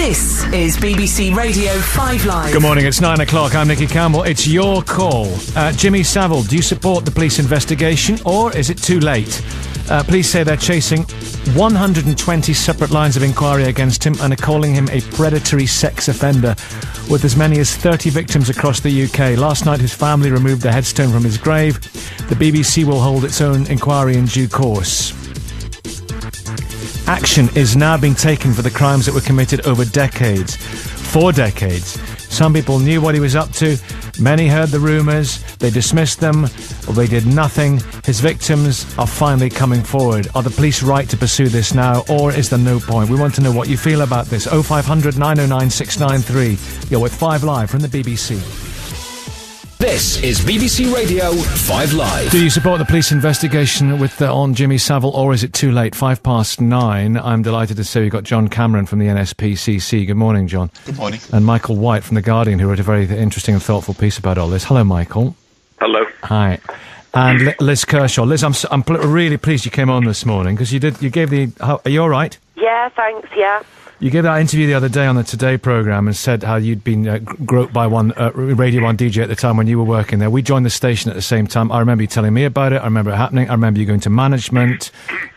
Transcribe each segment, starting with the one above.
This is BBC Radio 5 Live. Good morning, it's 9 o'clock. I'm Nicky Campbell. It's your call. Jimmy Savile, do you support the police investigation or is it too late? Police say they're chasing 120 separate lines of inquiry against him and are calling him a predatory sex offender with as many as 30 victims across the UK. Last night his family removed the headstone from his grave. The BBC will hold its own inquiry in due course. Action is now being taken for the crimes that were committed over decades. 4 decades. Some people knew what he was up to. Many heard the rumours. They dismissed them, or they did nothing. His victims are finally coming forward. Are the police right to pursue this now, or is there no point? We want to know what you feel about this. 0500 909 693. You're with 5 Live from the BBC. This is BBC Radio 5 Live. Do you support the police investigation on Jimmy Savile, or is it too late? 9:05. I'm delighted to say we've got John Cameron from the NSPCC. Good morning, John. Good morning. And Michael White from The Guardian, who wrote a very interesting and thoughtful piece about all this. Hello, Michael. Hello. Hi. And Liz Kershaw. Liz, I'm really pleased you came on this morning, because you gave the... Are you all right? Yeah, thanks, yeah. You gave that interview the other day on the Today programme and said how you'd been groped by one Radio 1 DJ at the time when you were working there. We joined the station at the same time. I remember you telling me about it. I remember it happening. I remember you going to management.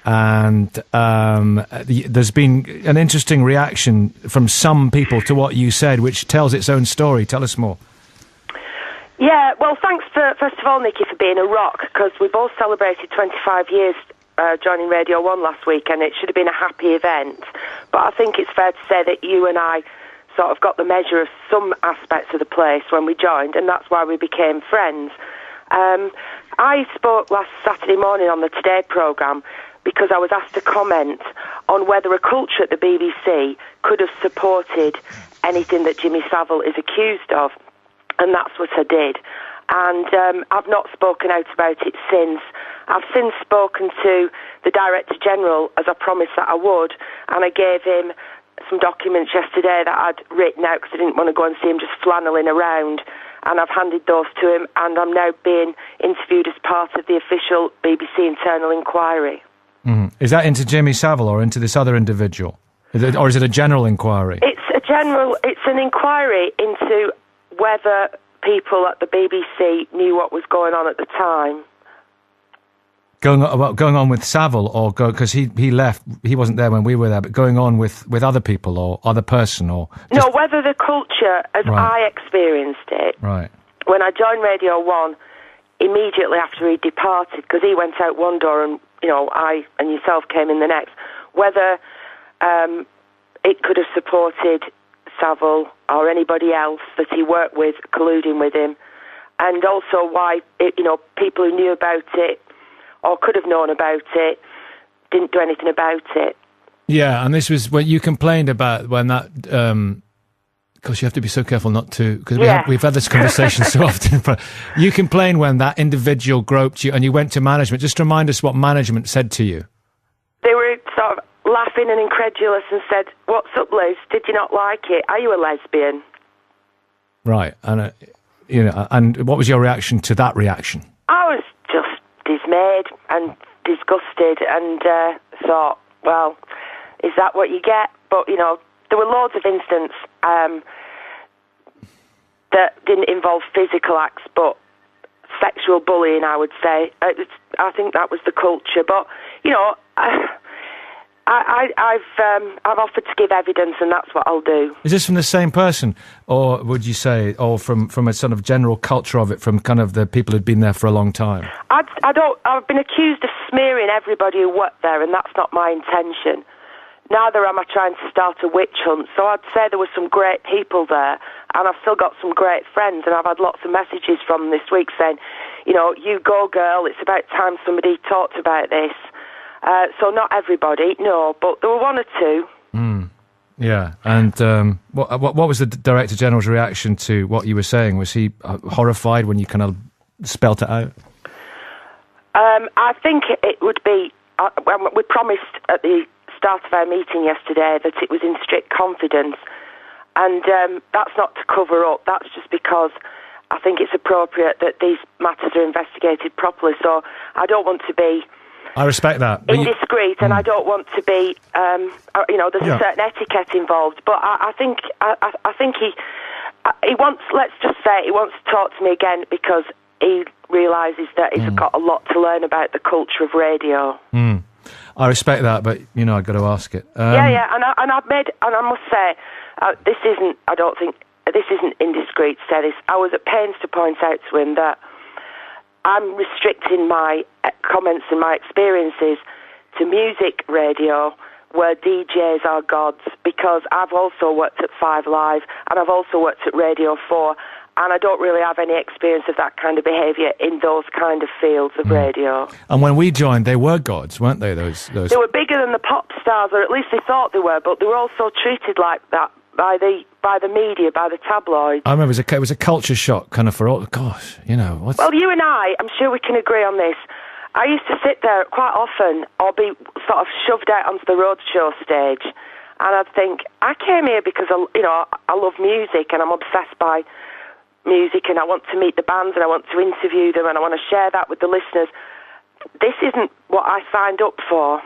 And there's been an interesting reaction from some people to what you said, which tells its own story. Tell us more. Yeah, well, thanks, first of all, Nicky, for being a rock, because we both celebrated 25 years joining Radio 1 last week, and it should have been a happy event. But I think it's fair to say that you and I sort of got the measure of some aspects of the place when we joined, and that's why we became friends. I spoke last Saturday morning on the Today programme because I was asked to comment on whether a culture at the BBC could have supported anything that Jimmy Savile is accused of, and that's what I did. And I've not spoken out about it since. I've since spoken to the Director General, as I promised that I would, and I gave him some documents yesterday that I'd written out because I didn't want to go and see him just flanneling around, and I've handed those to him, and I'm now being interviewed as part of the official BBC internal inquiry. Mm. Is that into Jimmy Savile or into this other individual? Or is it a general inquiry? It's an inquiry into whether people at the BBC knew what was going on at the time. Going on with Savile, or because he left, he wasn't there when we were there, but going on with other people or other person, or just... No, whether the culture, as I experienced it, right, when I joined Radio 1, immediately after he departed, because he went out one door and, I and yourself came in the next, whether it could have supported Savile or anybody else that he worked with colluding with him, and also why, people who knew about it or could have known about it didn't do anything about it. Yeah, and this was when you complained about when that... Because you have to be so careful not to... Because we've had this conversation so often. But you complained when that individual groped you and you went to management. Just remind us what management said to you. They were sort of laughing and incredulous and said, "What's up, Liz? Did you not like it? Are you a lesbian?" Right, and and what was your reaction to that reaction? I was just dismayed and disgusted and thought, well, is that what you get? But, there were loads of incidents that didn't involve physical acts, but sexual bullying, I would say. I think that was the culture. But, I've offered to give evidence, and that's what I'll do. Is this from the same person, or would you say, or from a sort of general culture of it, from kind of the people who'd been there for a long time? I've been accused of smearing everybody who worked there, and that's not my intention. Neither am I trying to start a witch hunt. So I'd say there were some great people there, and I've still got some great friends, and I've had lots of messages from them this week saying, you go, girl, it's about time somebody talked about this. So not everybody, no, but there were one or two. Mm. Yeah, and what was the Director General's reaction to what you were saying? Was he horrified when you kind of spelt it out? I think it would be... we promised at the start of our meeting yesterday that it was in strict confidence, and that's not to cover up, that's just because I think it's appropriate that these matters are investigated properly. So I don't want to be I respect that. indiscreet, and I don't want to be, there's a certain etiquette involved. But I think he wants, let's just say, he wants to talk to me again because he realises that he's got a lot to learn about the culture of radio. I respect that, but I've got to ask it. And I must say, this isn't indiscreet. To say this, I was at pains to point out to him that I'm restricting my comments and my experiences to music radio, where DJs are gods, because I've also worked at 5 Live and I've also worked at Radio 4. And I don't really have any experience of that kind of behaviour in those kind of fields of radio. And when we joined, they were gods, weren't they? Those They were bigger than the pop stars, or at least they thought they were, but they were also treated like that by the media, by the tabloids. I remember it was a culture shock, kind of for all. Gosh, Well, you and I'm sure we can agree on this. I used to sit there quite often, or be sort of shoved out onto the roadshow stage, and I'd think, I came here because I love music and I'm obsessed by music, and I want to meet the bands and I want to interview them and I want to share that with the listeners. This isn't what I signed up for.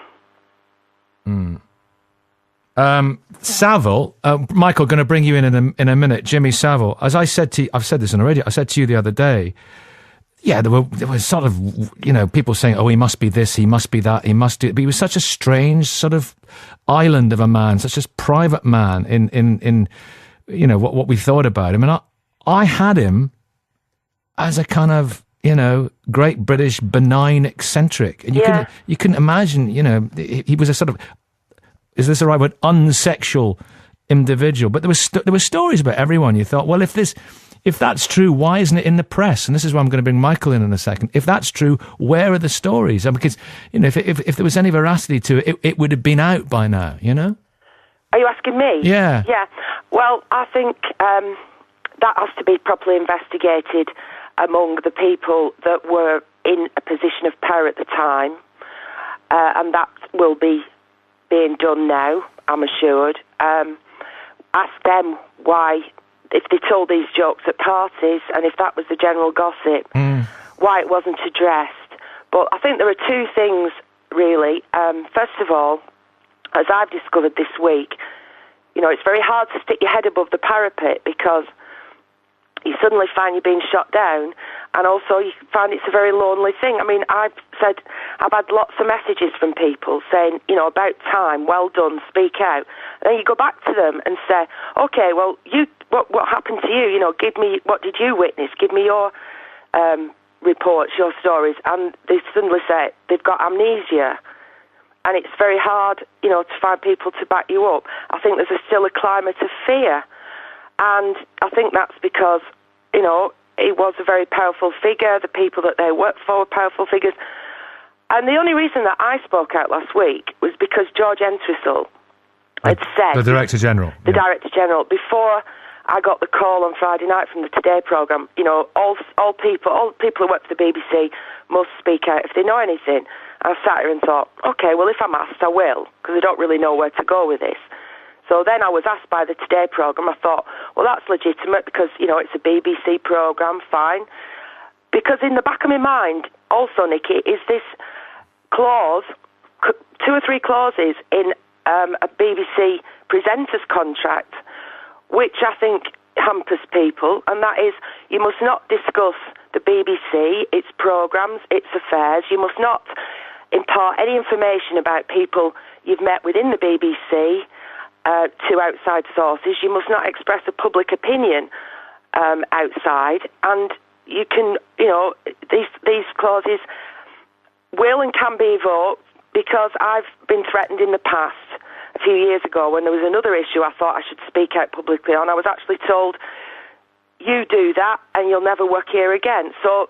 Savile, Michael, going to bring you in a minute. Jimmy Savile, as I said to you, I've said this on the radio, I said to you the other day, there were sort of, people saying, oh, he must be this, he must be that, he must do it. But he was such a strange sort of island of a man, such a private man in what we thought about him. And I had him as a kind of, great British benign eccentric. And you couldn't imagine, he was a sort of, is this the right word, unsexual individual. But there were stories about everyone. You thought, well, if that's true, why isn't it in the press? And this is why I'm going to bring Michael in a second. If that's true, where are the stories? Because, if there was any veracity to it, it would have been out by now, Are you asking me? Yeah. Yeah. Well, I think that has to be properly investigated among the people that were in a position of power at the time, and that will be being done now, I'm assured. Ask them why, if they told these jokes at parties, and if that was the general gossip, why it wasn't addressed. But I think there are two things, really. First of all, as I've discovered this week, it's very hard to stick your head above the parapet, because you suddenly find you're being shot down, and also you find it's a very lonely thing. I mean, I've had lots of messages from people saying, about time, well done, speak out. And then you go back to them and say, okay, well, what happened to you? Give me, what did you witness? Give me your reports, your stories. And they suddenly say they've got amnesia. And it's very hard, to find people to back you up. I think there's still a climate of fear. And I think that's because, he was a very powerful figure. The people that they worked for were powerful figures. And the only reason that I spoke out last week was because George Entwistle had said... The Director General. The Director General. Before I got the call on Friday night from the Today programme, all people who work for the BBC must speak out if they know anything. I sat here and thought, okay, well, if I'm asked, I will, because I don't really know where to go with this. So then I was asked by the Today programme. I thought, well, that's legitimate because, it's a BBC programme, fine. Because in the back of my mind, also, Nicky, is this clause, 2 or 3 clauses in a BBC presenter's contract, which I think hampers people, and that is, you must not discuss the BBC, its programmes, its affairs. You must not impart any information about people you've met within the BBC to outside sources. You must not express a public opinion outside, and you can, these clauses will and can be evoked, because I've been threatened in the past. A few years ago, when there was another issue I thought I should speak out publicly on, I was actually told, you do that and you'll never work here again. So,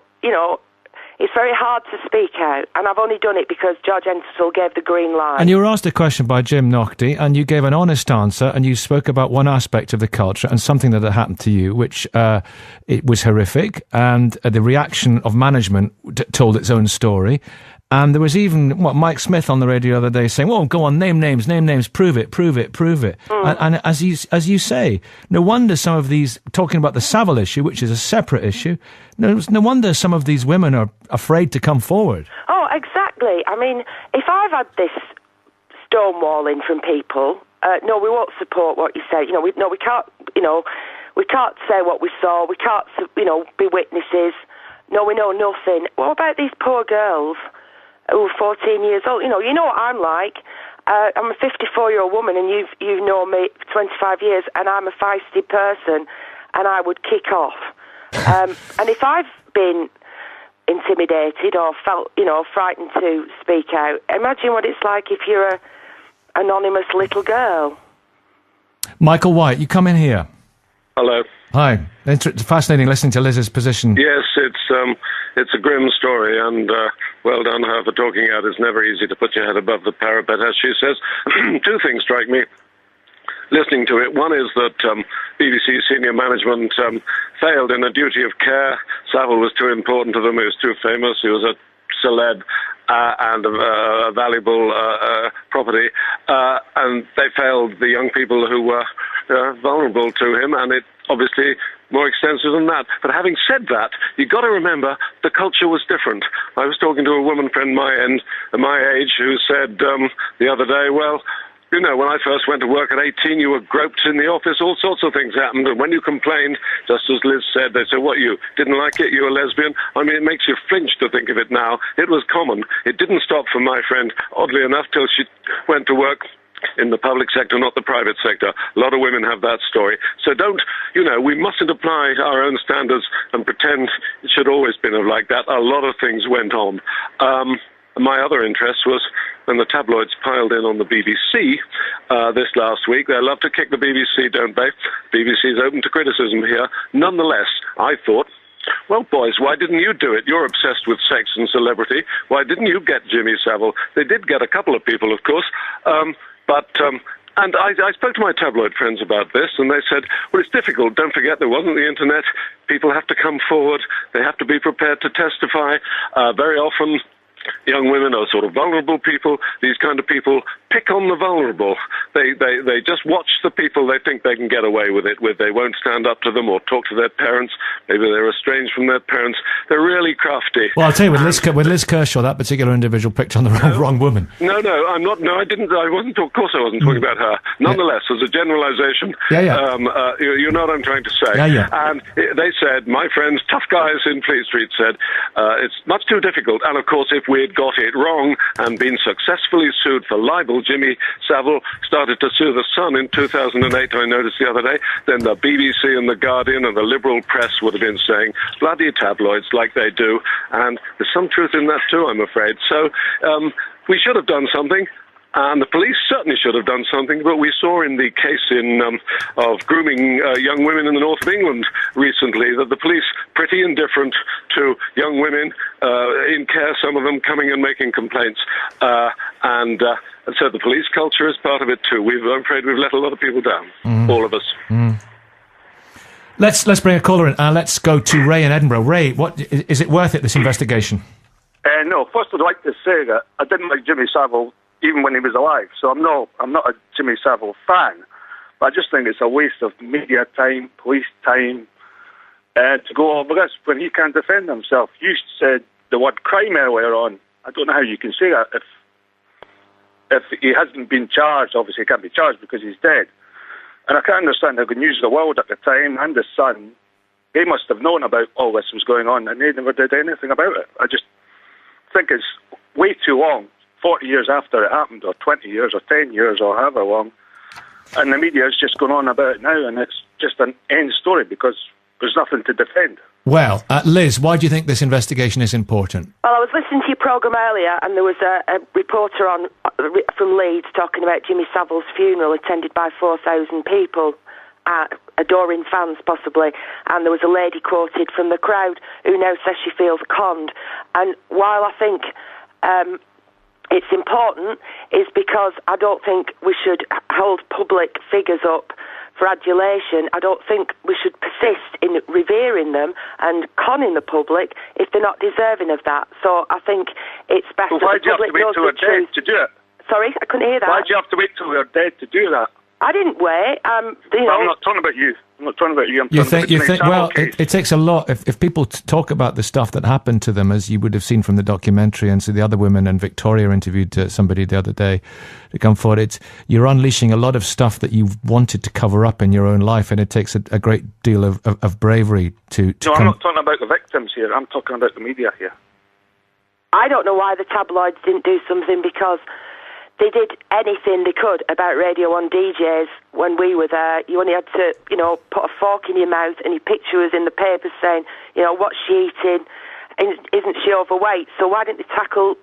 it's very hard to speak out, and I've only done it because George Entwistle gave the green light. And you were asked a question by Jim Naughty, and you gave an honest answer, and you spoke about one aspect of the culture and something that had happened to you, which it was horrific, and the reaction of management told its own story. And there was even Mike Smith on the radio the other day saying, "Well, go on, name names, prove it." And as you say, no wonder some of these, talking about the Savile issue, which is a separate issue, no wonder some of these women are afraid to come forward. Oh, exactly. absolutely. I mean, if I've had this stonewalling from people, no, we won't support what you say. We can't. We can't say what we saw. We can't, be witnesses. No, we know nothing. What about these poor girls who are 14 years old? You know what I'm like. I'm a 54-year-old woman, and you've known me for 25 years, and I'm a feisty person, and I would kick off. And if I've been intimidated or felt, frightened to speak out, imagine what it's like if you're a anonymous little girl. Michael White, you come in here. Hello. Hi. It's fascinating listening to Liz's position. Yes, it's a grim story, and well done her for talking out. It's never easy to put your head above the parapet, as she says. Two things strike me listening to it. One is that BBC senior management failed in a duty of care. Savile was too important to them. He was too famous. He was a celeb and a valuable property, and they failed the young people who were vulnerable to him, and it obviously more extensive than that. But having said that, you've got to remember the culture was different. I was talking to a woman friend my age who said the other day, well, when I first went to work at 18, you were groped in the office, all sorts of things happened, and when you complained, just as Liz said, they said, what, you didn't like it, you were lesbian? I mean, it makes you flinch to think of it now. It was common. It didn't stop for my friend, oddly enough, till she went to work in the public sector, not the private sector. A lot of women have that story. So we mustn't apply our own standards and pretend it should always been like that. A lot of things went on. My other interest was when the tabloids piled in on the BBC this last week. They love to kick the BBC, don't they? BBC's open to criticism here. Nonetheless, I thought, well, boys, why didn't you do it? You're obsessed with sex and celebrity. Why didn't you get Jimmy Savile? They did get a couple of people, of course, and I spoke to my tabloid friends about this, and they said, well, it's difficult. Don't forget, there wasn't the internet. People have to come forward. They have to be prepared to testify. Very often, young women are sort of vulnerable people. These kind of people pick on the vulnerable. They just watch the people they think they can get away with it with. They won't stand up to them or talk to their parents. Maybe they're estranged from their parents. They're really crafty. Well, I'll tell you, with Liz Kershaw, that particular individual picked on the wrong woman. No, I'm not. No, I didn't. I wasn't. Of course, I wasn't talking about her. Nonetheless, as a generalisation, you know what I'm trying to say. Yeah. And they said, my friends, tough guys in Fleet Street said, it's much too difficult. And of course, if we'd got it wrong and been successfully sued for libel, Jimmy Savile started to sue the Sun in 2008, I noticed the other day, then the BBC and the Guardian and the liberal press would have been saying, bloody tabloids, like they do. And there's some truth in that too, I'm afraid. So we should have done something. And the police certainly should have done something, but we saw in the case of grooming young women in the north of England recently that the police pretty indifferent to young women in care, some of them coming and making complaints. And so the police culture is part of it too. I'm afraid we've let a lot of people down, all of us. Let's bring a caller in. Let's go to Ray in Edinburgh. Ray, what is it worth it, this investigation? No, first I'd like to say that I didn't like Jimmy Savile even when he was alive, so I'm not a Jimmy Savile fan, but I just think it's a waste of media time, police time, to go over this when he can't defend himself. You said the word crime earlier on. I don't know how you can say that if he hasn't been charged. Obviously he can't be charged because he's dead. And I can't understand how the News of the World at the time and the Sun, they must have known about all this was going on and they never did anything about it. I just think it's way too long. 40 years after it happened, or 20 years, or 10 years, or however long, and the media is just going on about it now, and it's just an end story because there's nothing to defend. Well, Liz, why do you think this investigation is important? Well, I was listening to your programme earlier, and there was a reporter from Leeds talking about Jimmy Savile's funeral attended by 4,000 people, adoring fans possibly, and there was a lady quoted from the crowd who now says she feels conned. And while I think it's important, is because I don't think we should hold public figures up for adulation. I don't think we should persist in revering them and conning the public if they're not deserving of that. So I think it's best that the public knows the truth. To do it? Sorry, I couldn't hear that. Why do you have to wait till they're dead to do that? I didn't wait. I'm not talking about you. I'm not talking about you. Well, it takes a lot. If people talk about the stuff that happened to them, as you would have seen from the documentary, and so the other women, and Victoria interviewed somebody the other day to come forward, you're unleashing a lot of stuff that you've wanted to cover up in your own life, and it takes a great deal of bravery to No, I'm not talking about the victims here. I'm talking about the media here. I don't know why the tabloids didn't do something, because they did anything they could about Radio 1 DJs when we were there. You only had to, put a fork in your mouth, and your picture was in the paper saying, what's she eating? Isn't she overweight? So why didn't they tackle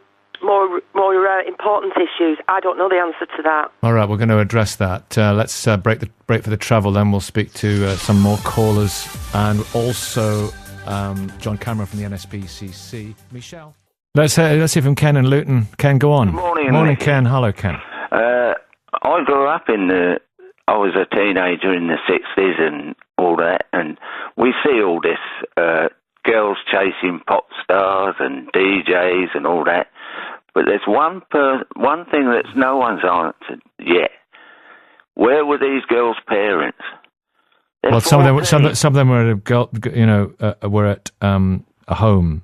more important issues? I don't know the answer to that. All right, we're going to address that. Let's break for the travel, then we'll speak to some more callers, and also John Cameron from the NSPCC. Michelle? Let's hear from Ken and Luton. Ken, go on. Morning, Ken. Hello, Ken. I grew up I was a teenager in the 60s and all that, and we see all this girls chasing pop stars and DJs and all that. But there's one thing that no one's answered yet. Where were these girls' parents? Well, some of them were at a home.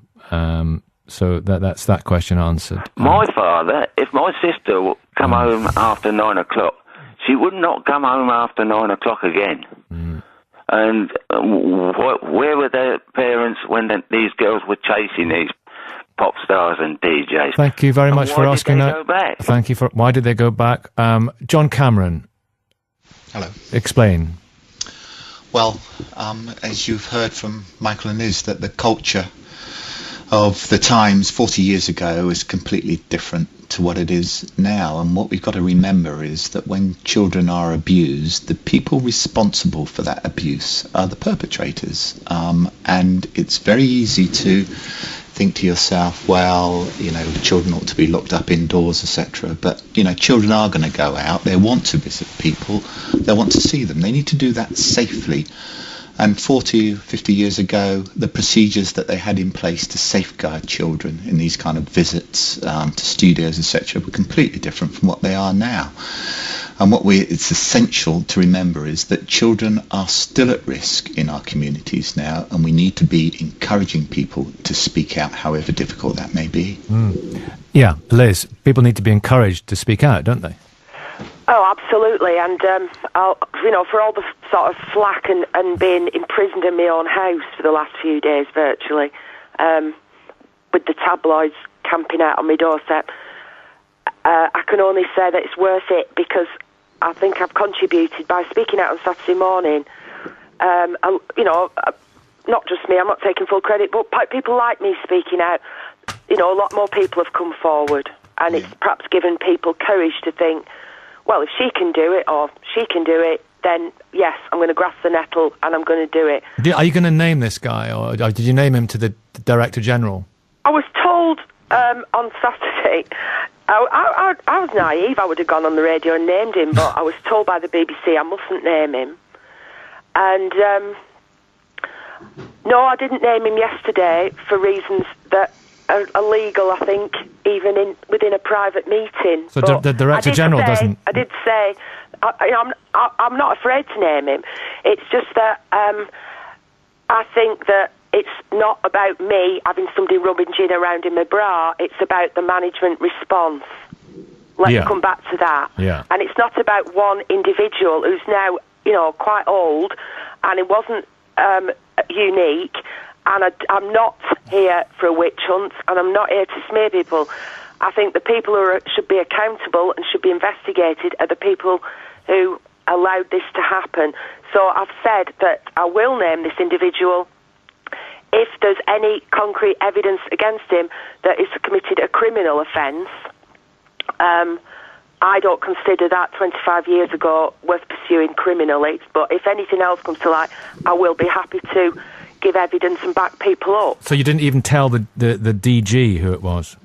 So that's that question answered. My father, if my sister would come home after 9 o'clock, she would not come home after 9 o'clock again. Mm. And where were their parents when these girls were chasing these pop stars and DJs? Thank you very much for asking that. Why did they go back? Thank you why did they go back? John Cameron. Hello. Explain. Well, as you've heard from Michael and Liz, that the culture of the times 40 years ago is completely different to what it is now. And what we've got to remember is that when children are abused, the people responsible for that abuse are the perpetrators. And it's very easy to think to yourself, well, children ought to be locked up indoors, etc. But, children are going to go out. They want to visit people. They want to see them. They need to do that safely. And 40, 50 years ago, the procedures that they had in place to safeguard children in these kind of visits to studios, etc., were completely different from what they are now. And it's essential to remember is that children are still at risk in our communities now, and we need to be encouraging people to speak out, however difficult that may be. Mm. Yeah, Liz, people need to be encouraged to speak out, don't they? Oh, absolutely, and for all the sort of flack and being imprisoned in my own house for the last few days virtually, with the tabloids camping out on my doorstep, I can only say that it's worth it, because I think I've contributed by speaking out on Saturday morning. Not just me, I'm not taking full credit, but people like me speaking out, a lot more people have come forward, and it's perhaps given people courage to think, well, if she can do it, or she can do it, then yes, I'm going to grasp the nettle and I'm going to do it. Are you going to name this guy, or did you name him to the Director General? I was told on Saturday, I was naive, I would have gone on the radio and named him, but I was told by the BBC I mustn't name him. And no, I didn't name him yesterday for reasons that are illegal, I think, even within a private meeting. So the Director General doesn't... I did say, I'm not afraid to name him. It's just that I think that it's not about me having somebody rummaging around in my bra. It's about the management response. Let's come back to that. Yeah. And it's not about one individual who's now, quite old, and it wasn't unique. And I'm not here for a witch hunt, and I'm not here to smear people. I think the people who should be accountable and should be investigated are the people who allowed this to happen. So I've said that I will name this individual if there's any concrete evidence against him that he's committed a criminal offence. I don't consider that 25 years ago worth pursuing criminally, but if anything else comes to light, I will be happy to give evidence and back people up. So you didn't even tell the DG who it was?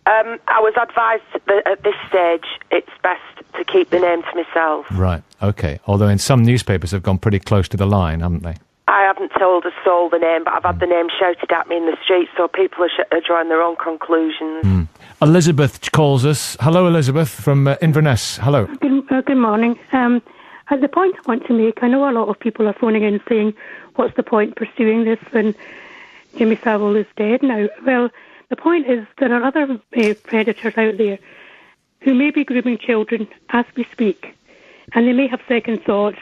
I was advised that at this stage it's best to keep the name to myself. Right, okay. Although in some newspapers have gone pretty close to the line, haven't they? I haven't told a soul the name, but I've had the name shouted at me in the street, so people are drawing their own conclusions. Elizabeth calls us. Hello, Elizabeth, from Inverness. Hello. Good morning. At the point I want to make, I know a lot of people are phoning in saying, what's the point pursuing this when Jimmy Savile is dead now? Well, the point is there are other predators out there who may be grooming children as we speak, and they may have second thoughts.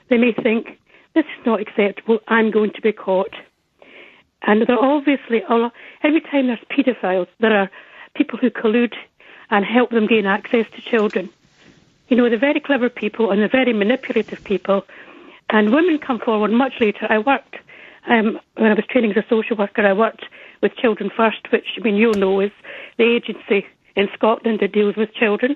They may think, this is not acceptable, I'm going to be caught. And there are obviously, every time there's paedophiles, there are people who collude and help them gain access to children. You know, they're very clever people and they're very manipulative people. And women come forward much later. I worked, when I was training as a social worker, I worked with Children First, which, I mean, you'll know is the agency in Scotland that deals with children.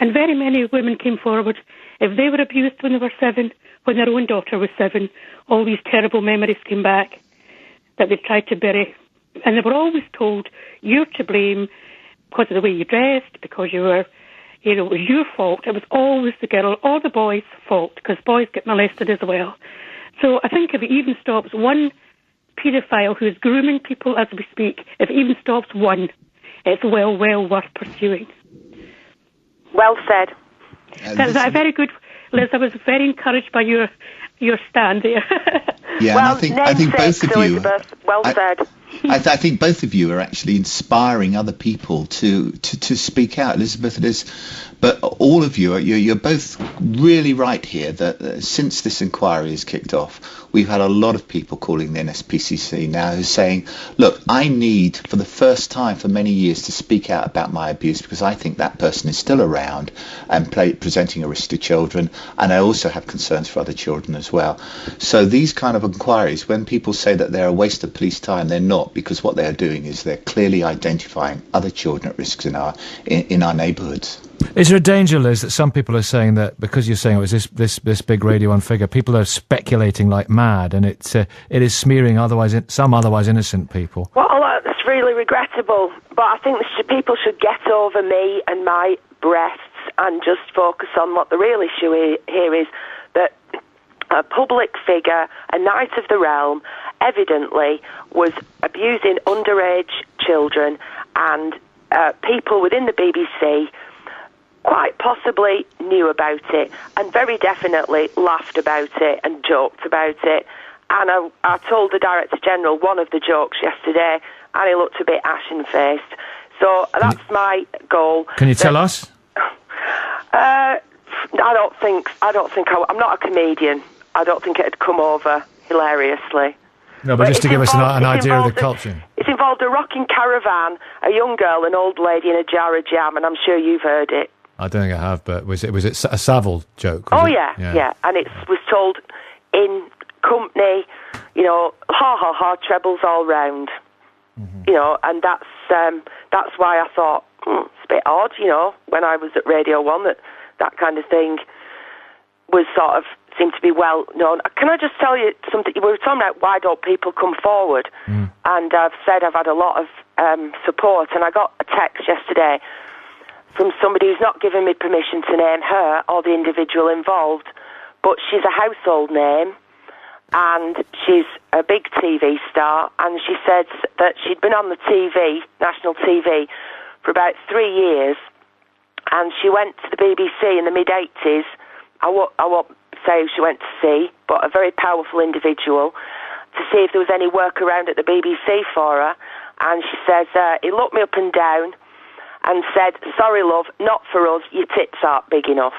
And very many women came forward. If they were abused when they were 7, when their own daughter was 7, all these terrible memories came back that they tried to bury. And they were always told, you're to blame because of the way you dressed, because you were, you know, it was your fault. It was always the girl or the boy's fault, because boys get molested as well. So I think if it even stops one paedophile who is grooming people as we speak, if it even stops one, it's well worth pursuing. Well said. That's very good, Liz. I was very encouraged by your stand there. Yeah, well, and I think both of you. Elizabeth, well said. I think both of you are actually inspiring other people to speak out. Elizabeth, it is, but all of you, you're both really right here that since this inquiry has kicked off, we've had a lot of people calling the NSPCC now who's saying, look, I need, for the first time for many years, to speak out about my abuse because I think that person is still around and presenting a risk to children, and I also have concerns for other children as well. So these kind of inquiries, when people say that they're a waste of police time, they're not, because what they're doing is they're clearly identifying other children at risk in our neighbourhoods. Is there a danger, Liz, that some people are saying that because you're saying it was this big Radio 1 figure, people are speculating like mad, and it is smearing some otherwise innocent people? Well, that's really regrettable, but I think people should get over me and my breasts and just focus on what the real issue here is, that a public figure, a knight of the realm, evidently was abusing underage children, and people within the BBC quite possibly knew about it and very definitely laughed about it and joked about it. And I told the Director General one of the jokes yesterday, and he looked a bit ashen-faced. So that's my goal. Can you tell us? I'm not a comedian. I don't think it'd come over hilariously. No, but just to give us an idea of the culture. It's involved a rocking caravan, a young girl, an old lady, and a jar of jam, and I'm sure you've heard it. I don't think I have, but was it a Savile joke? Yeah, and it was told in company, you know, ha ha ha, trebles all round, you know, and that's why I thought it's a bit odd, you know, when I was at Radio 1 that kind of thing was sort of seemed to be well known. Can I just tell you something? We were talking about why don't people come forward, and I've said I've had a lot of support, and I got a text yesterday from somebody who's not given me permission to name her or the individual involved, but she's a household name, and she's a big TV star, and she said that she'd been on the TV, national TV, for about 3 years, and she went to the BBC in the mid-80s. I won't say who she went to see, but a very powerful individual, to see if there was any work around at the BBC for her, and she says, he looked me up and down, and said, sorry, love, not for us, your tits aren't big enough.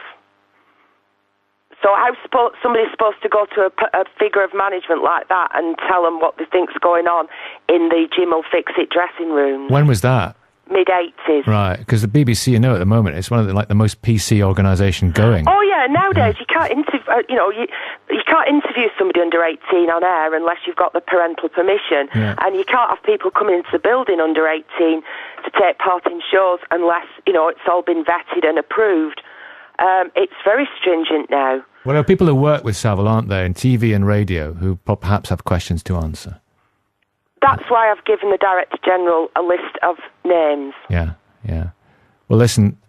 So how's somebody's supposed to go to a figure of management like that and tell them what they think's going on in the Jim will fix it dressing rooms? When was that? Mid-80s. Right, because the BBC, you know, at the moment, it's one of the most PC organisation going. Oh yeah, nowadays you can't you can't interview somebody under 18 on air unless you've got the parental permission, and you can't have people coming into the building under 18 to take part in shows unless, you know, it's all been vetted and approved. It's very stringent now. Well, there are people who work with Savile, aren't there, in TV and radio, who perhaps have questions to answer. That's why I've given the Director General a list of names. Yeah. Well, listen,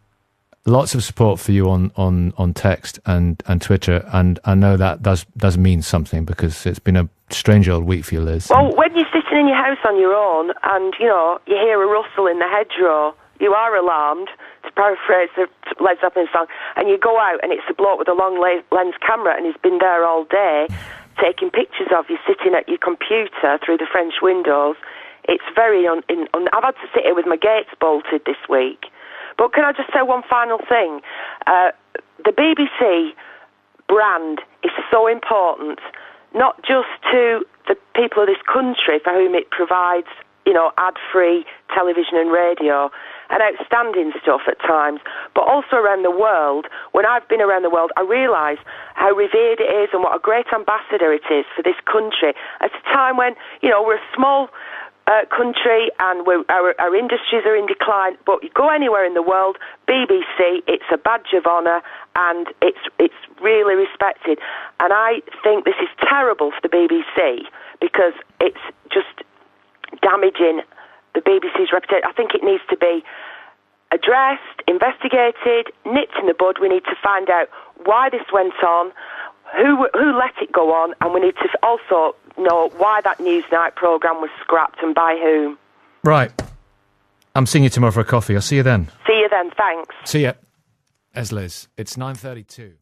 lots of support for you on text and Twitter, and I know that does mean something, because it's been a strange old week for you, Liz. Well, when you're sitting in your house on your own and, you hear a rustle in the hedgerow, you are alarmed, to paraphrase the Led Zeppelin song, and you go out and it's a bloke with a long lens camera and he's been there all day taking pictures of you sitting at your computer through the French windows. It's very I've had to sit here with my gates bolted this week. But can I just say one final thing? The BBC brand is so important, not just to the people of this country for whom it provides, ad-free television and radio and outstanding stuff at times, but also around the world. When I've been around the world, I realise how revered it is and what a great ambassador it is for this country at a time when, we're a small country and our industries are in decline, but you go anywhere in the world, BBC, it's a badge of honour and it's really respected. And I think this is terrible for the BBC because it's just damaging the BBC's reputation. I think it needs to be addressed, investigated, nipped in the bud. We need to find out why this went on, who let it go on, and we need to also know why that Newsnight programme was scrapped and by whom. Right. I'm seeing you tomorrow for a coffee. I'll see you then. See you then, thanks. See ya. As Liz. It's 9:32.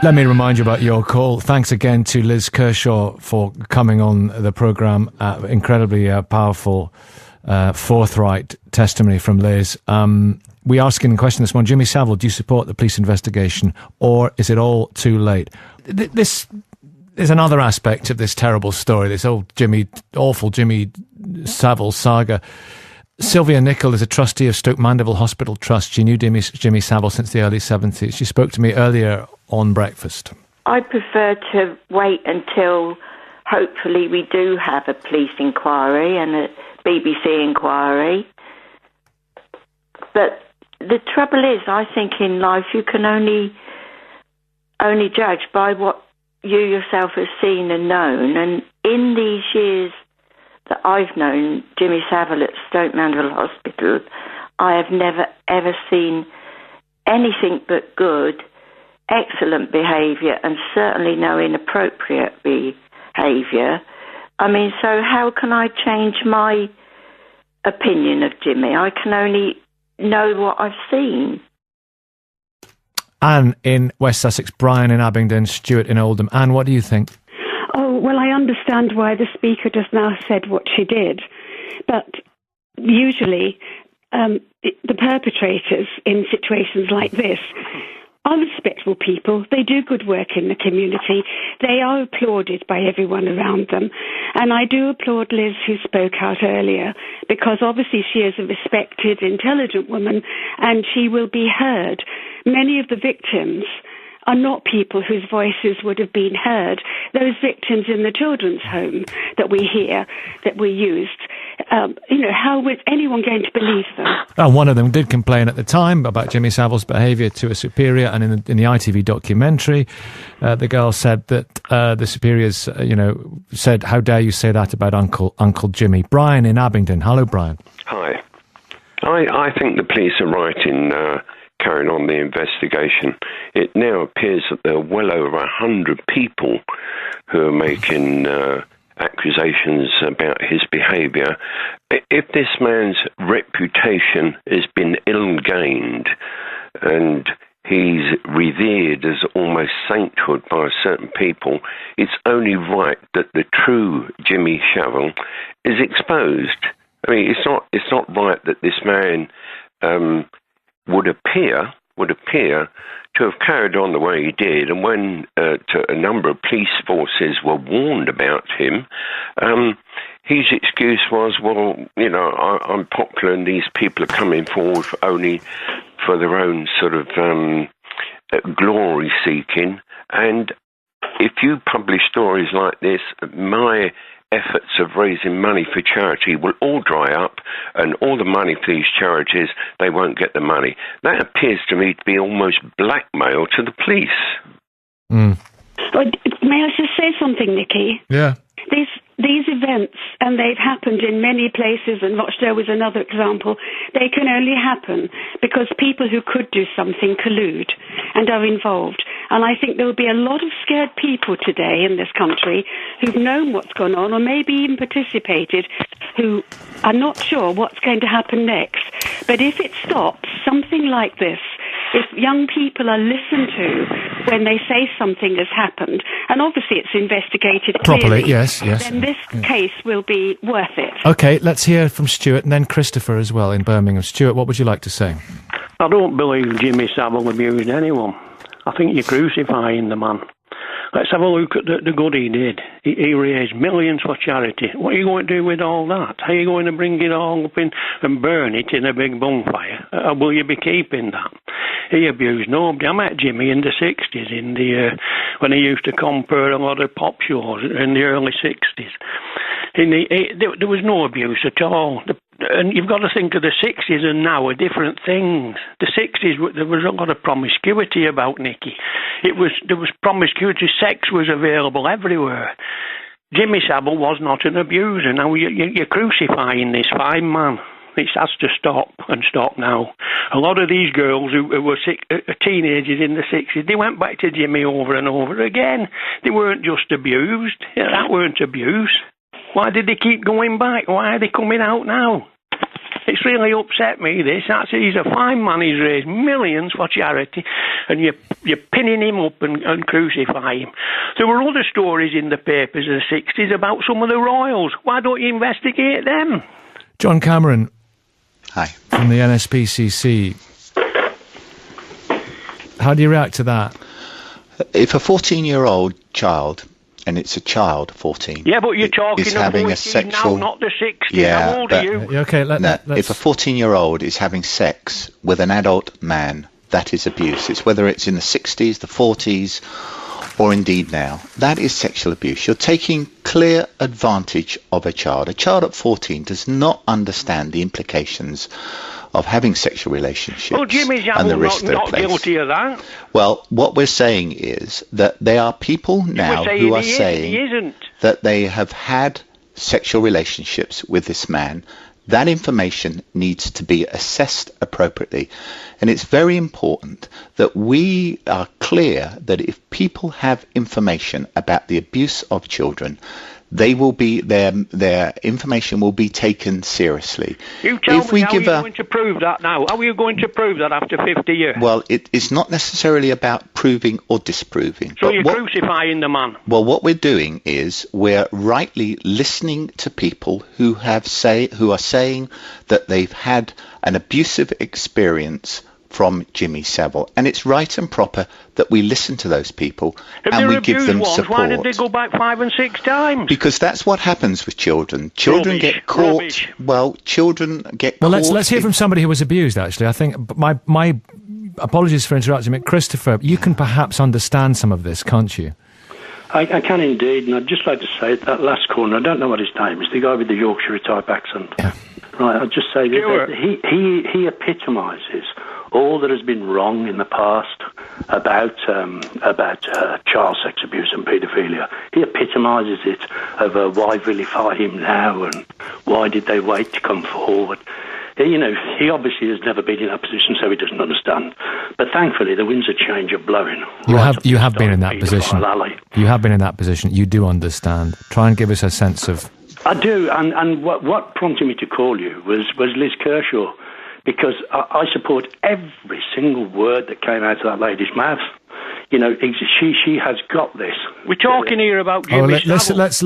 Let me remind you about your call. Thanks again to Liz Kershaw for coming on the programme. Incredibly powerful, forthright testimony from Liz. We are asking a question this morning. Jimmy Savile, do you support the police investigation, or is it all too late? This is another aspect of this terrible story, this awful Jimmy Savile saga. Sylvia Nichol is a trustee of Stoke Mandeville Hospital Trust. She knew Jimmy Savile since the early 70s. She spoke to me earlier on breakfast. I prefer to wait until hopefully we do have a police inquiry and a BBC inquiry. But the trouble is, I think in life you can only judge by what you yourself have seen and known. And in these years that I've known Jimmy Savile at Stoke Mandeville Hospital, I have never ever seen anything but good, excellent behaviour, and certainly no inappropriate behaviour. I mean, so how can I change my opinion of Jimmy? I can only know what I've seen. Anne in West Sussex, Brian in Abingdon, Stuart in Oldham. Anne, what do you think? Oh, well, I understand why the speaker just now said what she did. But usually the perpetrators in situations like this are respectable people. They do good work in the community. They are applauded by everyone around them. And I do applaud Liz, who spoke out earlier, because obviously she is a respected, intelligent woman, and she will be heard. Many of the victims are not people whose voices would have been heard. Those victims in the children's home that we hear, that were used, how was anyone going to believe them? And one of them did complain at the time about Jimmy Savile's behaviour to a superior, and in the ITV documentary, the girl said that the superiors, said, "How dare you say that about Uncle Jimmy?" Brian in Abingdon. Hello, Brian. Hi. I think the police are right in carrying on the investigation. It now appears that there are well over 100 people who are making accusations about his behaviour. If this man's reputation has been ill-gained and he's revered as almost sainthood by certain people, it's only right that the true Jimmy Savile is exposed. I mean, it's not right that this man would appear to have carried on the way he did, and when a number of police forces were warned about him, his excuse was, well, I'm popular and these people are coming forward only for their own sort of glory seeking. And if you publish stories like this, my efforts of raising money for charity will all dry up, and all the money for these charities, they won't get the money. That appears to me to be almost blackmail to the police. May I just say something, Nicky? Yeah. these events, and they've happened in many places, and Rochdale was another example, they can only happen because people who could do something collude and are involved. And I think there will be a lot of scared people today in this country who've known what's gone on, or maybe even participated, who are not sure what's going to happen next. But if it stops, something like this, if young people are listened to when they say something has happened, and obviously it's investigated properly, clearly, yes, then this case will be worth it. OK, let's hear from Stuart and then Christopher as well in Birmingham. Stuart, what would you like to say? I don't believe Jimmy Savile abused anyone. I think you're crucifying the man. Let's have a look at the good he did. He raised millions for charity. What are you going to do with all that? How are you going to bring it all up in and burn it in a big bonfire? Or will you be keeping that? He abused nobody. I met Jimmy in the 60s, when he used to compare a lot of pop shows in the early 60s. There was no abuse at all. And you've got to think of the 60s and now are different things. The 60s, there was a lot of promiscuity about Nicky. There was promiscuity. Sex was available everywhere. Jimmy Savile was not an abuser. Now you're crucifying this fine man. It has to stop, and stop now. A lot of these girls who were teenagers in the 60s, they went back to Jimmy over and over again. They weren't just abused. That weren't abuse. Why did they keep going back? Why are they coming out now? It's really upset me, this. He's a fine man. He's raised millions for charity, and you're pinning him up and crucify him. There were other stories in the papers in the 60s about some of the royals. Why don't you investigate them? John Cameron. Hi. From the NSPCC. How do you react to that? If a 14-year-old child, and it's a child, 14. Yeah, but you're talking is having a sexual... now, not the 60s. Yeah, How old are you? Okay, if a 14-year-old is having sex with an adult man, that is abuse. It's whether it's in the 60s, the 40s, or indeed now. That is sexual abuse. You're taking clear advantage of a child. A child at 14 does not understand the implications of having sexual relationships and the risk not guilty of that. Well, what we're saying is that there are people now who are saying that they have had sexual relationships with this man. That information needs to be assessed appropriately. And it's very important that we are clear that if people have information about the abuse of children, they will be their information will be taken seriously. You tell me how you're going to prove that now. How are you going to prove that after 50 years? Well, it's not necessarily about proving or disproving. So you're crucifying the man. Well, what we're doing is we're rightly listening to people who are saying that they've had an abusive experience from Jimmy Savile, and it's right and proper that we listen to those people and we give them support. Why did they go back 5 and 6 times? Because that's what happens with children. Children get caught. Rubbish. Well, children get caught. Well, let's hear from somebody who was abused. Actually, I think my apologies for interrupting, but Christopher, you can perhaps understand some of this, can't you? I can indeed, and I'd just like to say that last corner, I don't know what his name is, the guy with the Yorkshire type accent. Yeah. Right, I'll just say that he epitomises all that has been wrong in the past about child sex abuse and paedophilia. He epitomises it over why vilify him now and why did they wait to come forward. You know, he obviously has never been in that position, so he doesn't understand. But thankfully, the winds of change are blowing. You have been in that position. You have been in that position. You do understand. Try and give us a sense of... I do, and what prompted me to call you was Liz Kershaw, because I support every single word that came out of that lady's mouth. You know, she has got this. We're talking here about Jimmy Savile. Let's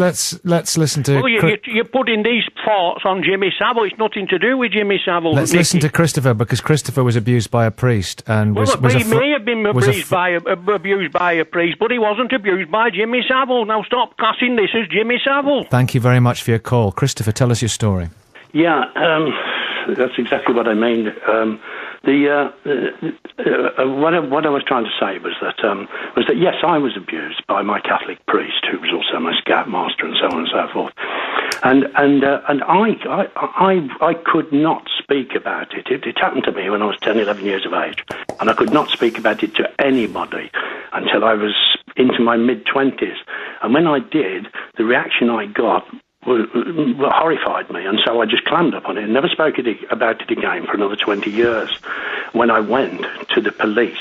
listen to... Well, you're putting these thoughts on Jimmy Savile. It's nothing to do with Jimmy Savile. Let's listen to Christopher, because Christopher was abused by a priest and he may have been abused by a priest, but he wasn't abused by Jimmy Savile. Now stop classing this as Jimmy Savile. Thank you very much for your call. Christopher, tell us your story. Yeah, that's exactly what I mean. What I was trying to say was that yes, I was abused by my Catholic priest, who was also my scoutmaster, and so on and so forth. And I could not speak about it. It happened to me when I was 10, 11 years of age, and I could not speak about it to anybody until I was into my mid-20s. And when I did, the reaction I got horrified me, and so I just clammed up on it and never spoke about it again for another 20 years. When I went to the police.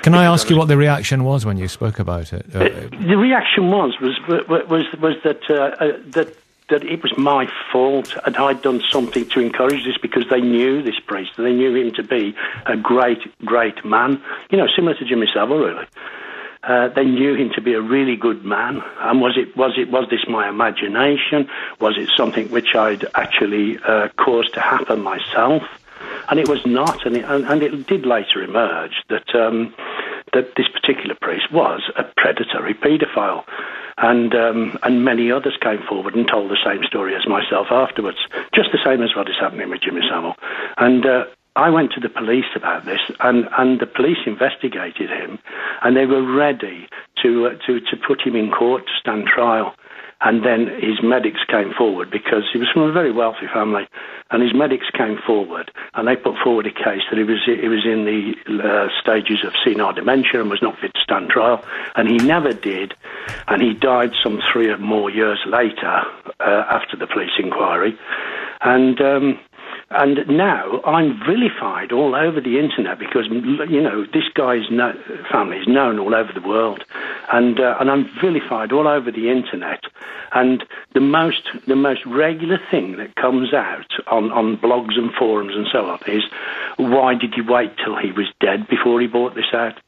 Can I ask you what the reaction was when you spoke about it? The reaction was that it was my fault and I'd done something to encourage this, because they knew this priest. They knew him to be a great, great man. You know, similar to Jimmy Savile, really. They knew him to be a really good man. And was this my imagination? Was it something which I'd actually caused to happen myself? And it was not. And it did later emerge that that this particular priest was a predatory paedophile. And many others came forward and told the same story as myself afterwards, just the same as what is happening with Jimmy Savile. And I went to the police about this, and the police investigated him, and they were ready to put him in court to stand trial. And then his medics came forward, because he was from a very wealthy family, and his medics came forward, and they put forward a case that he was in the stages of senile dementia and was not fit to stand trial, and he never did, and he died some 3 or more years later after the police inquiry, and now I'm vilified all over the internet, because, you know, this guy's family is known all over the world, and I'm vilified all over the internet. And the most regular thing that comes out on blogs and forums and so on is, why did you wait till he was dead before he brought this out?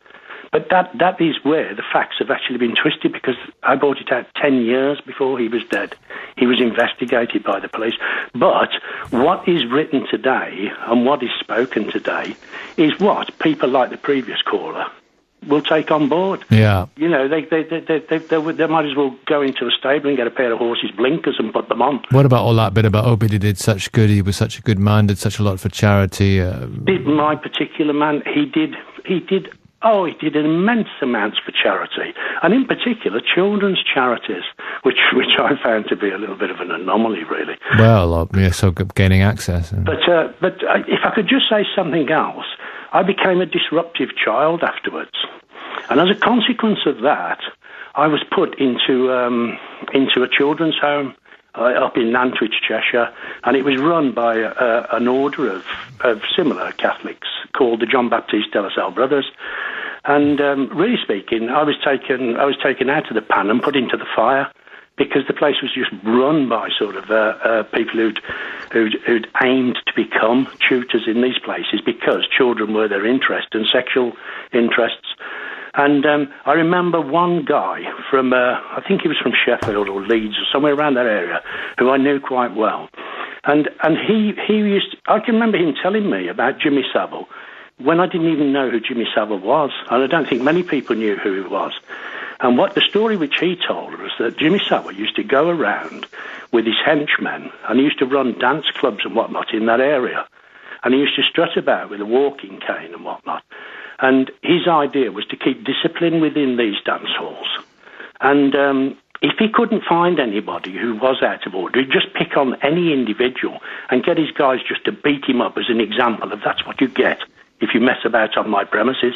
But that is where the facts have actually been twisted, because I brought it out 10 years before he was dead. He was investigated by the police. But what is written today and what is spoken today is what people like the previous caller will take on board. Yeah. You know, they might as well go into a stable and get a pair of horses' blinkers and put them on. What about all that bit about, but he did such good, he was such a good man, did such a lot for charity? My particular man, he did immense amounts for charity, and in particular children's charities, which I found to be a little bit of an anomaly, really. Well, so gaining access. But if I could just say something else, I became a disruptive child afterwards, and as a consequence of that, I was put into a children's home up in Nantwich, Cheshire, and it was run by an order of similar Catholics called the John Baptiste de la Salle Brothers. And really speaking, I was taken out of the pan and put into the fire, because the place was just run by sort of people who'd aimed to become tutors in these places, because children were their interest and sexual interests. And I remember one guy from, I think he was from Sheffield or Leeds or somewhere around that area, who I knew quite well. And he used, I can remember him telling me about Jimmy Savile when I didn't even know who Jimmy Savile was. And I don't think many people knew who he was. And what the story which he told was that Jimmy Savile used to go around with his henchmen, and he used to run dance clubs and whatnot in that area. And he used to strut about with a walking cane and whatnot. And his idea was to keep discipline within these dance halls. And if he couldn't find anybody who was out of order, he'd just pick on any individual and get his guys just to beat him up as an example of, that's what you get if you mess about on my premises.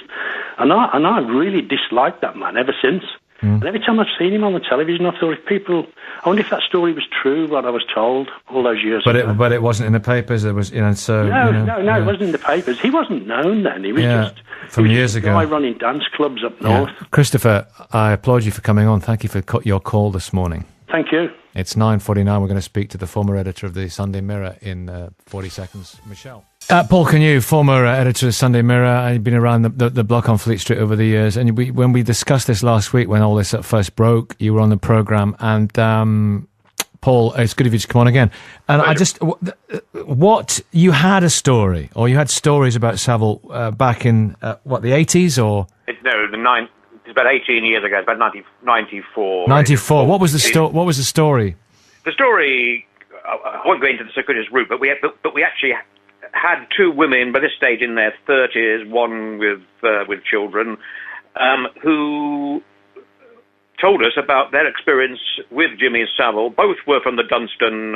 And I really disliked that man ever since. And every time I've seen him on the television, I thought, I wonder if that story was true, what I was told all those years ago. But it wasn't in the papers. There was, so no, it wasn't in the papers. He wasn't known then. He was just from years ago. Guy running dance clubs up north. Christopher, I applaud you for coming on. Thank you for your call this morning. Thank you. It's 9:49. We're going to speak to the former editor of the Sunday Mirror in 40 seconds. Michelle. Paul Canoe, former editor of Sunday Mirror. I've been around the block on Fleet Street over the years. And when we discussed this last week, when all this first broke, you were on the programme. And Paul, it's good of you to come on again. And what you had a story, or you had stories about Savile back in, the 80s or? It's about 18 years ago, it's about 94. 94. What was the story? The story, I won't go into the circuitous route, but we actually had 2 women by this stage in their 30s, one with children, who told us about their experience with Jimmy Savile. Both were from the Dunstan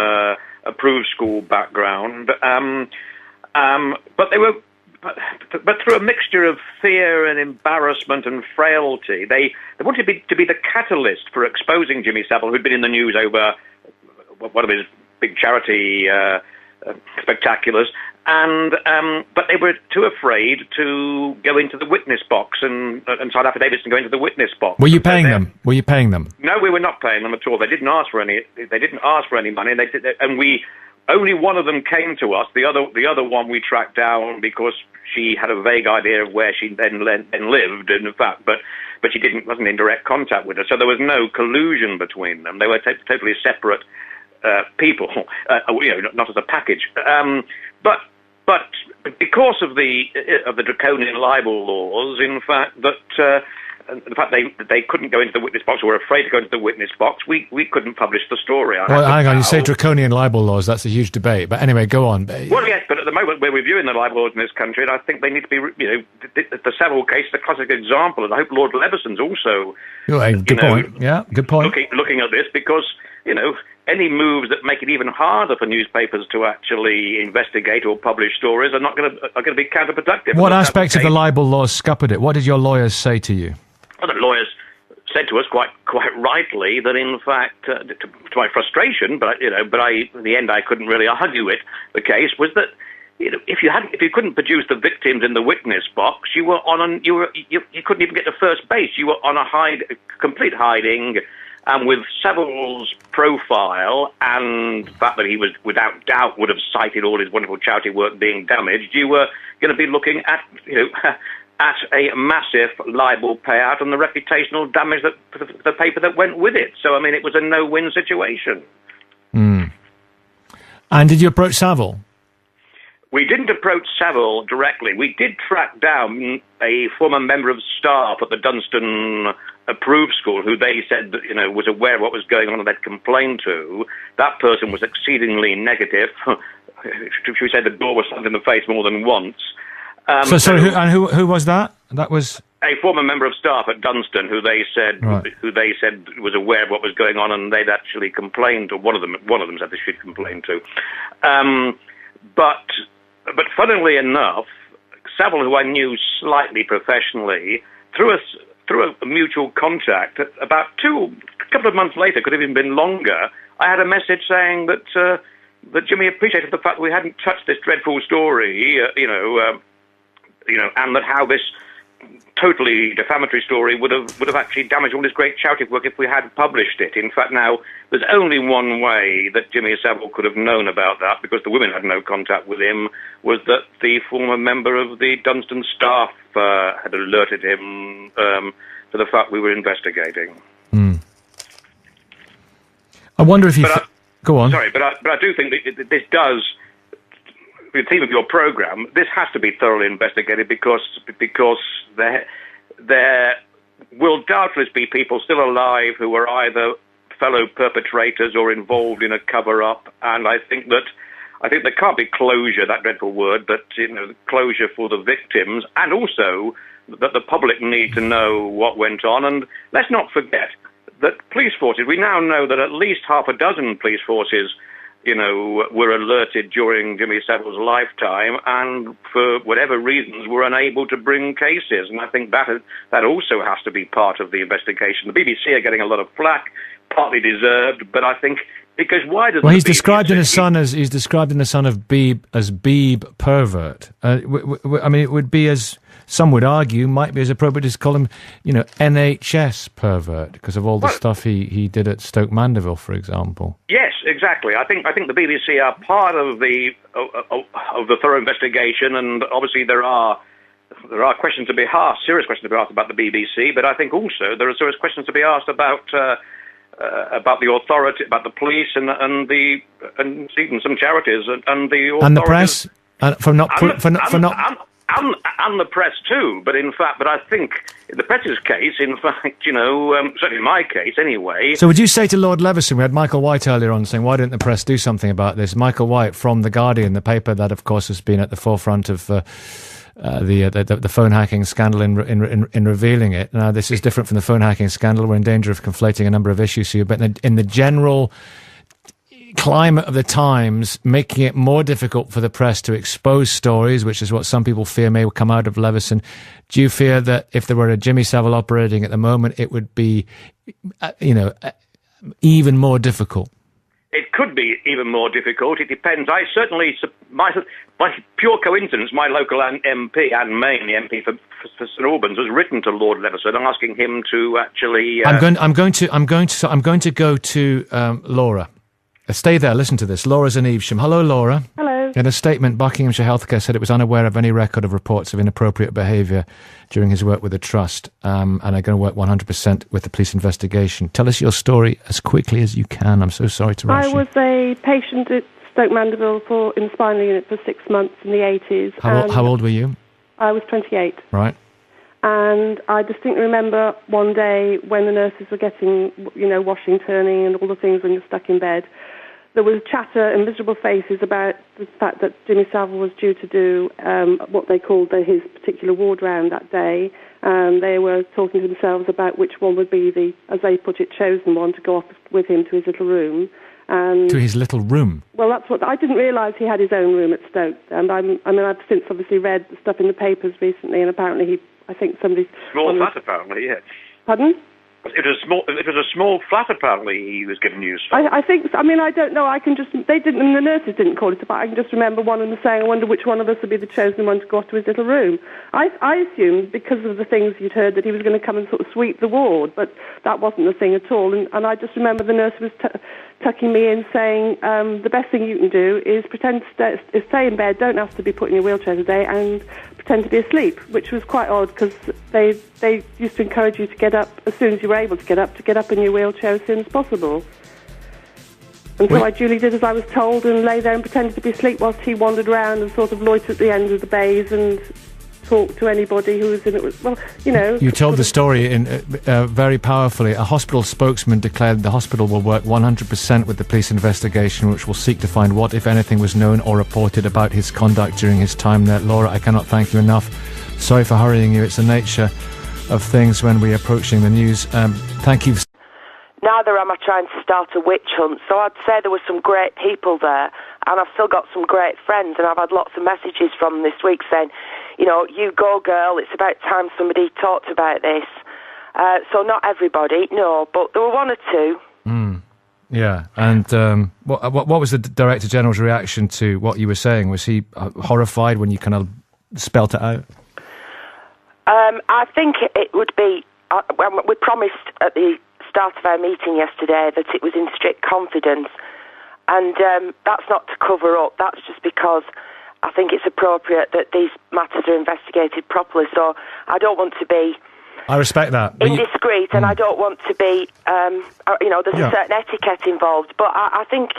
approved school background, but they were but through a mixture of fear and embarrassment and frailty, they wanted to be the catalyst for exposing Jimmy Savile, who'd been in the news over one of his big charity spectaculars, and but they were too afraid to go into the witness box and sign affidavits and go into the witness box. Were you paying them? Were you paying them? No, we were not paying them at all. They didn't ask for any. They didn't ask for any money. And we only one of them came to us. The other one we tracked down because she had a vague idea of where she then lived, in fact, but she wasn't in direct contact with her. So there was no collusion between them. They were totally separate people, not as a package. But because of the draconian libel laws, in fact, that the fact they couldn't go into the witness box or were afraid to go into the witness box, we couldn't publish the story. Well, hang on, you say draconian libel laws, that's a huge debate. But anyway, go on. Well, yes, but at the moment we're reviewing the libel laws in this country, and I think they need to be, the Savile case is a classic example, and I hope Lord Leveson's also... Good point, yeah, good point. Looking at this, because, any moves that make it even harder for newspapers to actually investigate or publish stories are going to be counterproductive. What aspects of the libel laws scuppered it? What did your lawyers say to you? Well, the lawyers said to us quite rightly that, in fact, to my frustration, but in the end I couldn't really argue it. The case was that if you couldn't produce the victims in the witness box, you couldn't even get to first base. You were on a complete hiding. And with Savile's profile and the fact that he was, without doubt, would have cited all his wonderful charity work being damaged, you were going to be looking at, at a massive libel payout and the reputational damage that the paper that went with it. So, it was a no-win situation. Mm. And did you approach Savile? We didn't approach Savile directly. We did track down a former member of staff at the Dunstan Approved School who they said that, was aware of what was going on and they'd complained to. That person was exceedingly negative. Should we say the door was slammed in the face more than once. Who was that? That was a former member of staff at Dunstan who they said was aware of what was going on and they'd actually complained to. One of them said they should complain to. But funnily enough, Savile, who I knew slightly professionally, through a mutual contact, about a couple of months later, could have even been longer, I had a message saying that Jimmy appreciated the fact that we hadn't touched this dreadful story, and that how this totally defamatory story would have actually damaged all his great charity work if we had published it. In fact, now, there's only one way that Jimmy Savile could have known about that, because the women had no contact with him, was that the former member of the Dunstan staff had alerted him to the fact we were investigating. Mm. I wonder if you... Go on. Sorry, but I do think that this does... The theme of your program, this has to be thoroughly investigated because there will doubtless be people still alive who are either fellow perpetrators or involved in a cover-up, and I think there can't be closure, that dreadful word, but closure for the victims, and also that the public need to know what went on. And let's not forget that police forces, we now know that at least half a dozen police forces were alerted during Jimmy Savile's lifetime, and for whatever reasons were unable to bring cases. And I think that also has to be part of the investigation. The BBC are getting a lot of flack, partly deserved, but I think because why does he's described in his son of Beeb as Beeb pervert. It would be, as some would argue, might be as appropriate to call him, NHS pervert because of all the stuff he did at Stoke Mandeville, for example. Yes, exactly. I think the BBC are part of the thorough investigation, and obviously there are questions to be asked, serious questions to be asked about the BBC, but I think also there are serious questions to be asked about the authority, about the police, and even some charities and the authorities. And the press, and the press too. But I think in the press's case, certainly in my case anyway. So would you say to Lord Leveson, we had Michael White earlier on saying, why didn't the press do something about this? Michael White from The Guardian, the paper that of course has been at the forefront of the phone hacking scandal in revealing it. Now, this is different from the phone hacking scandal. We're in danger of conflating a number of issues here, but in the general climate of the times making it more difficult for the press to expose stories, which is what some people fear may come out of Leveson. Do you fear that if there were a Jimmy Savile operating at the moment, it would be, even more difficult? It could be even more difficult. It depends. I certainly, by pure coincidence, my local MP and main MP for St Albans has written to Lord Leveson asking him to actually. I'm going to go to Laura. Stay there. Listen to this. Laura's in Evesham. Hello, Laura. Hello. In a statement, Buckinghamshire Healthcare said it was unaware of any record of reports of inappropriate behaviour during his work with the Trust, and are going to work 100% with the police investigation. Tell us your story as quickly as you can. I'm so sorry to rush you. I was a patient at Stoke Mandeville in the spinal unit for 6 months in the 80s. How old were you? I was 28. Right. And I distinctly remember one day when the nurses were getting, washing, turning and all the things when you're stuck in bed. There was chatter and miserable faces about the fact that Jimmy Savile was due to do what they called his particular ward round that day. They were talking to themselves about which one would be the, as they put it, chosen one to go off with him to his little room. And to his little room? Well, that's what I didn't realise he had his own room at Stoke. And I've since obviously read the stuff in the papers recently, and apparently small flat, apparently, yes. Pardon? It was a small flat, apparently, he was given use for. I think, I don't know, the nurses didn't call it, but I can just remember one of them saying, I wonder which one of us would be the chosen one to go off to his little room. I assumed, because of the things you'd heard, that he was going to come and sort of sweep the ward, but that wasn't the thing at all, and I just remember the nurse was tucking me in, saying, the best thing you can do is pretend to stay in bed, don't ask to be put in your wheelchair today, and pretend to be asleep, which was quite odd, because they used to encourage you to get up as soon as you were able to get up in your wheelchair as soon as possible. And so I duly did as I was told and lay there and pretended to be asleep whilst he wandered around and sort of loitered at the end of the bays and talked to anybody who was in it. You told the story very powerfully. A hospital spokesman declared the hospital will work 100% with the police investigation, which will seek to find what, if anything, was known or reported about his conduct during his time there. Laura, I cannot thank you enough. Sorry for hurrying you. It's the nature of things when we're approaching the news. Thank you. Neither am I trying to start a witch hunt, so I'd say there were some great people there, and I've still got some great friends, and I've had lots of messages from them this week saying, you go girl, it's about time somebody talked about this. So not everybody, no, but there were one or two. Yeah, and what was the Director General's reaction to what you were saying? Was he horrified when you kind of spelt it out? I think it would be, we promised at the start of our meeting yesterday that it was in strict confidence, and that's not to cover up, that's just because I think it's appropriate that these matters are investigated properly, so I don't want to be... I respect that. Indiscreet, and I don't want to be, there's a certain etiquette involved, but I think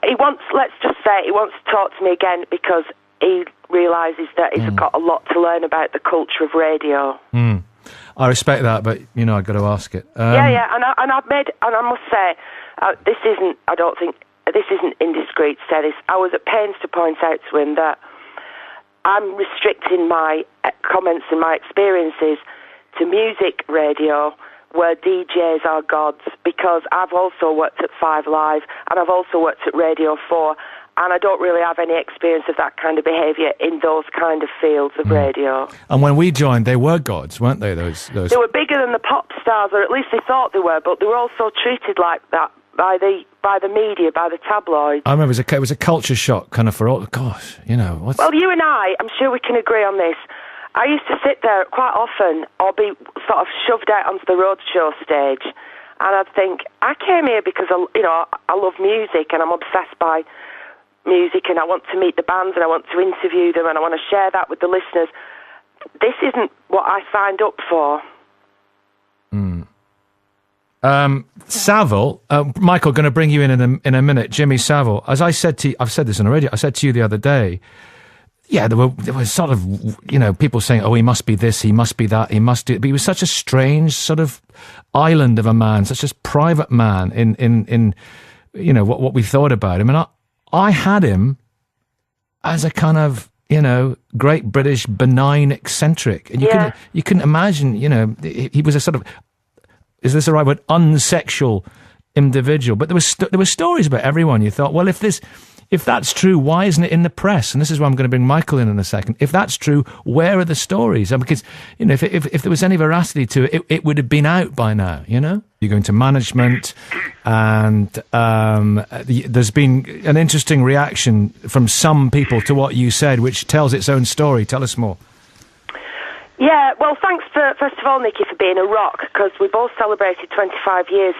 he wants, let's just say, he wants to talk to me again because he realises that he's got a lot to learn about the culture of radio. I respect that, but, I've got to ask it. And I must say, this isn't indiscreet to say this. I was at pains to point out to him that I'm restricting my comments and my experiences to music radio where DJs are gods, because I've also worked at 5 Live and I've also worked at Radio 4, and I don't really have any experience of that kind of behaviour in those kind of fields of radio. And when we joined, they were gods, weren't they? Those They were bigger than the pop stars, or at least they thought they were, but they were also treated like that by the media, by the tabloids. I remember it was a culture shock, kind of for all. Gosh, what's... Well, you and I'm sure we can agree on this. I used to sit there quite often, or be sort of shoved out onto the roadshow stage, and I'd think, I came here because I love music and I'm obsessed by music, and I want to meet the bands and I want to interview them and I want to share that with the listeners. This isn't what I signed up for. Savile, Michael, going to bring you in a minute. Jimmy Savile, as I said to you, I've said this on the radio, I said to you the other day, there were sort of, people saying, oh, he must be this, he must be that, he must do, but he was such a strange sort of island of a man, such a private man in what we thought about him. And I had him as a kind of, great British benign eccentric. And you couldn't imagine, he was a sort of, is this the right word, unsexual individual. But there were stories about everyone. You thought, well, if that's true, why isn't it in the press? And this is why I'm going to bring Michael in a second. If that's true, where are the stories? Because, you know, if there was any veracity to it, it would have been out by now, you know? You go into management, and there's been an interesting reaction from some people to what you said, which tells its own story. Tell us more. Yeah, well, thanks, first of all, Nicky, for being a rock, because we both celebrated 25 years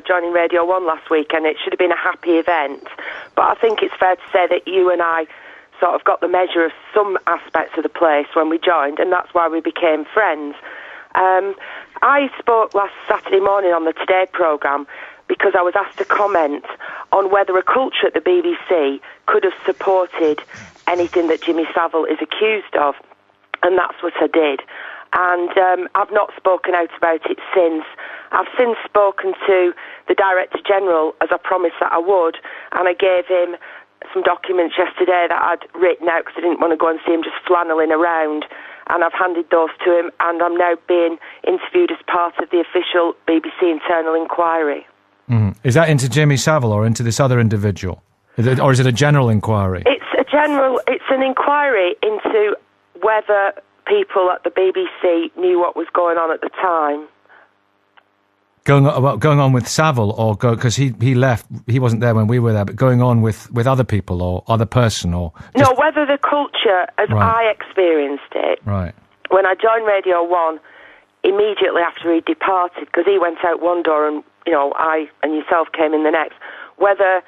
joining Radio 1 last week, and it should have been a happy event. But I think it's fair to say that you and I sort of got the measure of some aspects of the place when we joined, and that's why we became friends. I spoke last Saturday morning on the Today programme because I was asked to comment on whether a culture at the BBC could have supported anything that Jimmy Savile is accused of, and that's what I did. And I've not spoken out about it since. I've since spoken to the Director General, as I promised that I would, and I gave him some documents yesterday that I'd written out because I didn't want to go and see him just flanneling around, and I've handed those to him, and I'm now being interviewed as part of the official BBC internal inquiry. Is that into Jimmy Savile or into this other individual? Or is it a general inquiry? It's an inquiry into whether people at the BBC knew what was going on at the time. Going on with Savile, or because he left, he wasn't there when we were there, but going on with other people or other person, or no, whether the culture, as I experienced it, right, when I joined Radio 1, immediately after he departed, because he went out one door and, you know, I and yourself came in the next, whether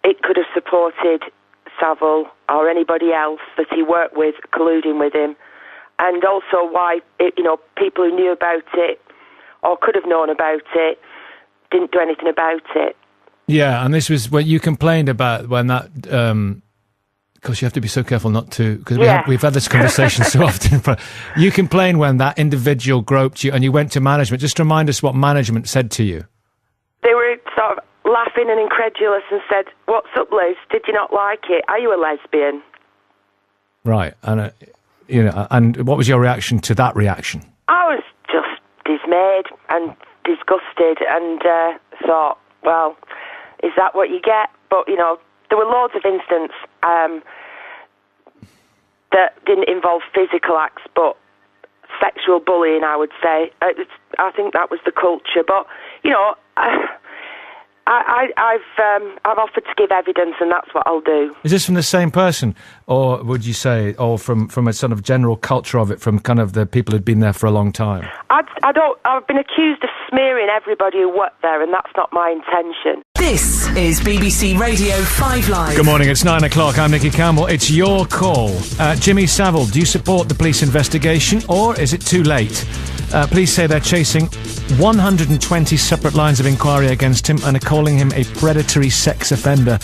it could have supported Savile or anybody else that he worked with colluding with him, and also why people who knew about it or could have known about it didn't do anything about it. Yeah, and this was what you complained about when that. Because you have to be so careful not to. Because we've had this conversation so often. But you complained when that individual groped you, and you went to management. Just remind us what management said to you. They were sort of laughing and incredulous and said, "What's up, Liz? Did you not like it? Are you a lesbian?" Right, and and what was your reaction to that reaction? I was just dismayed and disgusted, and thought, well, is that what you get? But there were loads of incidents that didn't involve physical acts, but sexual bullying, I would say. I think that was the culture. But I've offered to give evidence, and that's what I'll do. Is this from the same person, or would you say, or from a sort of general culture of it, from kind of the people who'd been there for a long time? I've been accused of smearing everybody who worked there, and that's not my intention. This is BBC Radio 5 Live. Good morning, it's 9 o'clock. I'm Nicky Campbell. It's your call. Jimmy Savile, do you support the police investigation, or is it too late? Police say they're chasing 120 separate lines of inquiry against him and are calling him a predatory sex offender,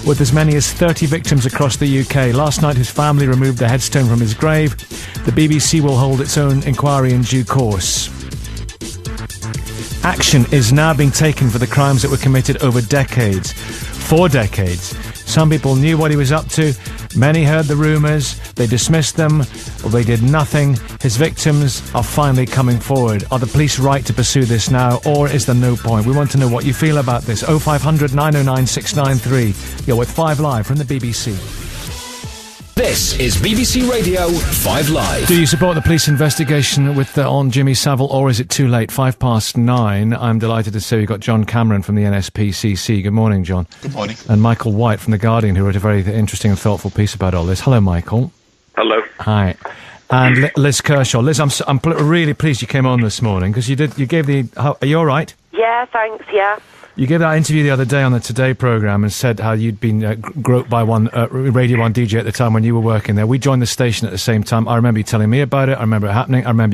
with as many as 30 victims across the UK. Last night his family removed the headstone from his grave. The BBC will hold its own inquiry in due course. Action is now being taken for the crimes that were committed over decades. 4 decades. Some people knew what he was up to. Many heard the rumours. They dismissed them, or they did nothing. His victims are finally coming forward. Are the police right to pursue this now, or is there no point? We want to know what you feel about this. 0500 909 693. You're with 5 Live from the BBC. This is BBC Radio 5 Live. Do you support the police investigation on Jimmy Savile, or is it too late? 9:05. I'm delighted to say we've got John Cameron from the NSPCC. Good morning, John. Good morning. And Michael White from The Guardian, who wrote a very interesting and thoughtful piece about all this. Hello, Michael. Hello. Hi. And Liz Kershaw. Liz, I'm really pleased you came on this morning, because you gave the... Are you all right? Yeah, thanks, yeah. You gave that interview the other day on the Today programme and said how you'd been groped by one Radio 1 DJ at the time when you were working there. We joined the station at the same time. I remember you telling me about it. I remember it happening. I remember